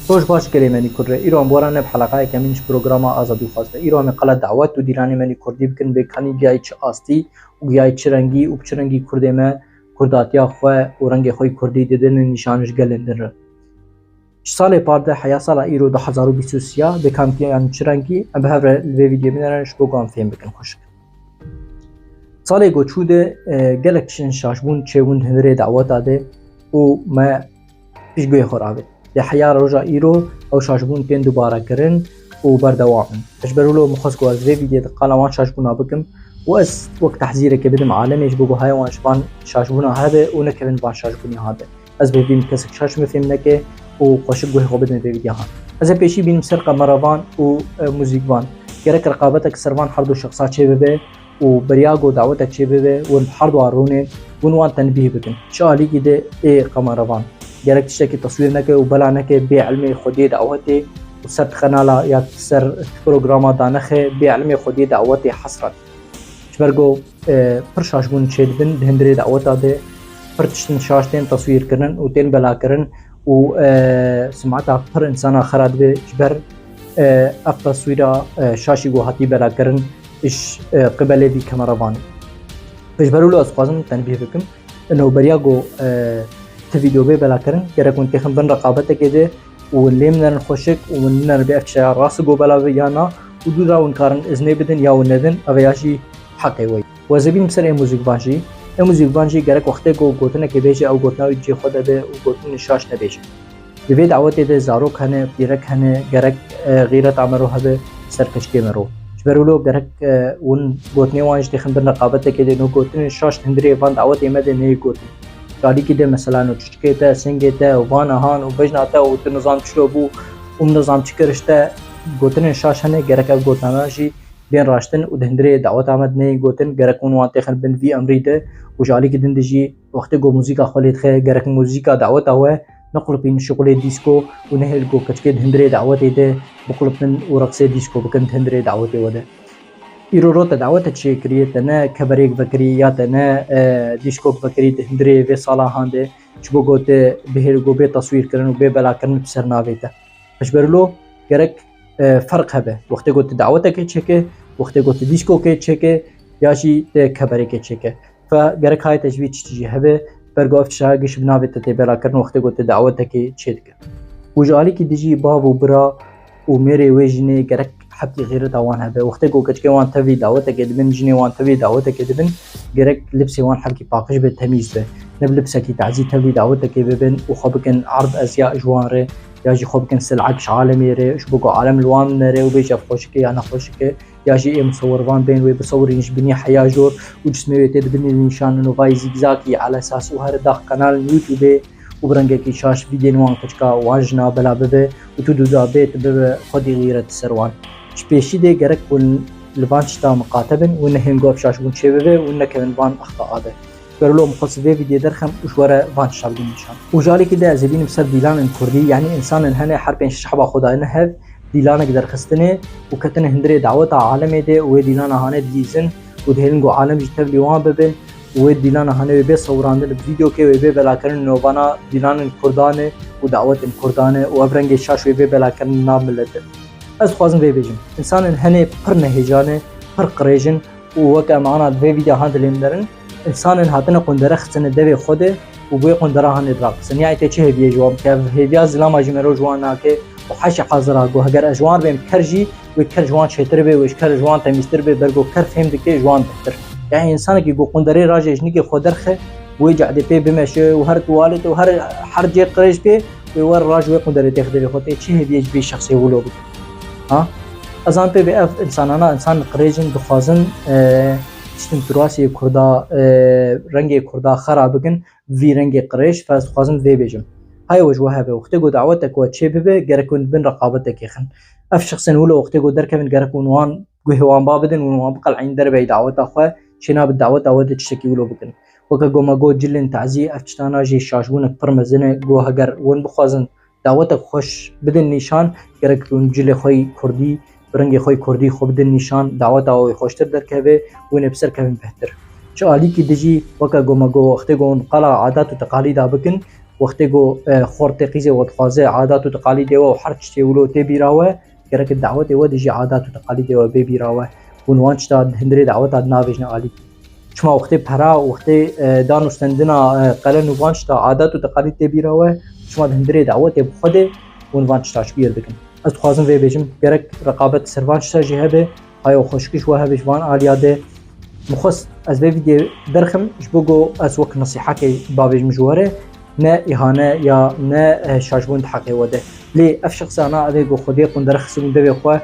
خوش باش كلمني كره إيران بورانه بحلقة كمينش برنامج آزادی خواسته إيران مقالة دعوت و دیرانی منی کردی بکن به کنی گیای چه آستی و گیای چه رنگی و چه رنگی کرده ما کرداتیا خواه و رنگ خوی کردی دیدن نشانش گلندر سال پارده حیا سال ایرو 2023 به کم که چه رنگی به هر ویدیو میدارنش بگم فهم بکن خوش سال گوچوده گلکشن شاشبون چه وند هنری دعوت داده و ما پیش گوی خورابه لحياة رجع إيرو أو شاشبون كين دوباره كرن وبردوامن أجبروا مخص جواز فيديو قال وان شاشبونا بكم وأس وقت تحذيره كبدم عالمي يجبوا هاي وان شبان شاشبونا هذا ونكبن بان شاشبوني هذا أز ببين كسك شاش مفهمناك وقشب جوه خبدنا فيديو ها أز بيشي بين مسرقة مرافان وموزيك بان كرك رقابتك سربان حردو شخصات شبابه وبرياغو دعوتك شبابه ونحردو عرونه ونوان تنبيه بكم شالي كده إيه قمرافان جرك تشتكي تصوير نكه وبلا نكه بعلم خودي دعوتي وسر قنالا يا سر برنامج دانخه بعلم خودي دعوتي حصرت شبرگو پرشاش بون چید بن بهندری دعوتا ده پرتشتن شاشتين تصوير كرن وتين بلا كرن و سمعتها پر انسان خراد به جبر اف تصويرا شاشي گو هاتي بلا كرن اش قبل في كاميرافان فجبروا له اسقازم تنبيه بكم انه برياغو فيديو بلا كرن كركون تخم بن رقابته كده واللي من خوشك ومن بأكشة راس جو بلا ويانا ودورا ونكارن إذن بدن يا وندن أبياشي حقي وي وزبين مسر موزيك بانجي كرك وقته جو قطنا كبيجة أو قطنا يجي خدا به وقطنا نشاش نبيجة بفيد دعوته ده زاروك هنه بيرك هنه كرك غيرة عمره هذا سركش كمرو جبرولو كرك ون قطني وانج تخم بن رقابته كده نو قطنا نشاش هندري فان دعوته مده نهي قطن قالی که ده مثلا نوچکه سنگه و وان هان و بجناته و نظام چلو بو نظام چکرشته گوتن شاشنه گرک او گوتناشی بین راشتن و دهندره دعوت آمد نه گوتن گرک اون وانت خن بن وی امریته و جالی که دندجی وقت گو موزیکا خالد خه گرک موزیکا دعوت هوا نقل بین شغل دیسکو و نه الگو کچکه دهندره دعوت ده بقلبن و رقص دیسکو بکن دهندره دعوت وده ایرو دعوت چه کریه تنه کبریک بکری یا تنه دیسکو بکری دهندری و سالا هنده چبو گوته بهر گو به تصویر کردن و به بلا کردن بسر ناویته اشبرلو گرک فرق هبه وقتی گوته دعوت که چکه وقتی گوته دیسکو که چکه یا شی کبریک چکه فگرک های تجوید چیزی هبه برگو افشاگش بناویته ته بلا کردن وقتی گوته دعوت که چیدکه وجالی که دیجی باب و برا و میره وجنه گرک حبتي غير دوان هبه وقت جو كتكي وان تبي دعوتك دبن جني وان تبي دعوتك دبن جرك لبسي وان حركي باقش بالتمييز به نب لبسك تعزي تبي دعوتك ببن وخبكن عرض ازياء جواره ياجي خبكن سلعك عالمي ري اش بقو عالم الوان نري وبيجي خوشكي انا خوشكي ياجي مصور فان بين وي بصورينش بني حياه جور وجسمي تدبني نشان انه باي زيكزاكي على اساس وهر داخ قناه يوتيوب وبرنجكي شاش فيديو وان كتكا واجنا بلا ببه وتدو دابيت ببه خدي غيرة السروان شبيشي دي جرك واللبانش تا مقاتبن ونهم قوف شاشبون شبابه ونكمن بان أخطاء هذا قالوا مخصص فيديو درخم وشورا بان شابين نشان وجالي كده زبين بسر ديلان كردي يعني إنسان هنا حربين شحبا خدا إنه ديلانك درخستنه وكتن هندري دعوة عالمي ده وديلان هانه ديزن ودهلنجو عالم جتب ليوان ببه وديلان هانه ببه صوراندن الفيديو كي وبه بلاكرن نوبانا ديلان كردانه ودعوة كردانه وابرنج شاش وبه بلاكرن نام ملته از خوازم وی بیجم انسان هنه پر نهجانه پر قریجن و وکا معنا وی ویدیو هاندلیم درن انسان هاتنه قندره خصنه دوی خوده و بوی قندره هانه دراقسن یعنی ته چه هبیه جواب که هبیه زلام اجمرو جوانا که و حش حاضر گو اگر اجوان بهم کرجی و کر جوان چتر به و کر جوان تمیستر به برگو کر فهم دکه جوان بهتر یعنی انسان کی گو قندره راجش نگه خودرخه و جعد پی بمشه و هر توالت و هر جه قریج پی و ور راج و قندره تخدری خودت چه هبیه بی شخصی ولو ازان پی به اف انسان قریجن دخوازن اشتن تراسی کردا رنگ کردا خراب بگن وی رنگ قریش فاز خوازن وی بیجم های وجوه به وقتی گو دعوتک و چه به گرکون بن رقابتک خن اف شخصن ولو وقتی گو درکن گرکون وان گو هوان بابدن وان بقل عین دربی دعوت اخو شنا بالدعوت اود تشکی ولو بگن وک گو ما گو جلن تعزی افتشتانا جی شاشبون پرمزنه گو هگر ون بخوازن دعوتك خوش بدن نشان گرکون جل خوی کردی برنگ خوی کردی خوب بدن نشان دعوت او خوشتر در که و نبسر که بهتر چه عالی کی دجی وکا گو ما گو وقت گو قلا عادات و تقالید بکن وقتی گو خورت قیزه و تخازه عادات و تقالید و هر چی ولو تبیراوه گرک دعوت و دیجی عادات و تقالید و ببیراوه ونوانش تا هندری دعوت اد ناویجن عالی چما وقتی پرا وقتی دانوستندنا قلن وانش تا عادات و تقالید تبیراوه چما هندری دعوت بخوده ونوانش تاش بیر بکن از خوازم وی بجم گرک رقابت سروانش تا جهبه های خوشکش و هبش وان عالیاده مخص از ویدیو درخم جبوجو از وقت نصيحة كي بابج مجوره نه إهانة یا نه شاجبون حقي وده لي اف شخص انا اديجو خدي قن درخ سون دبي خو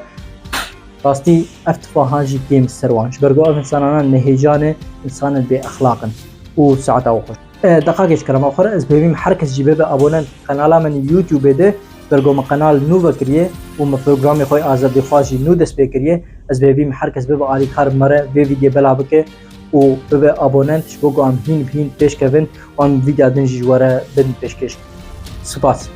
راستي افتفاهان جي كيم سروانش برجو انسان انا نهيجانه انسان باخلاقا وسعته وخش دقائق كلام اخر از بيبي حركه جيبه ابوننت قناه من يوتيوب ده برجو ما قناه نو بكريه وما برنامج خوي ازادي خواجي نو دس بكريه از بيبي حركه بيبي علي كار مره فيديو بلابك و ببه ابوننتش بگو ام هین پیش کردن و ام ویدیو دنجی جواره بدن پیشکش سپاس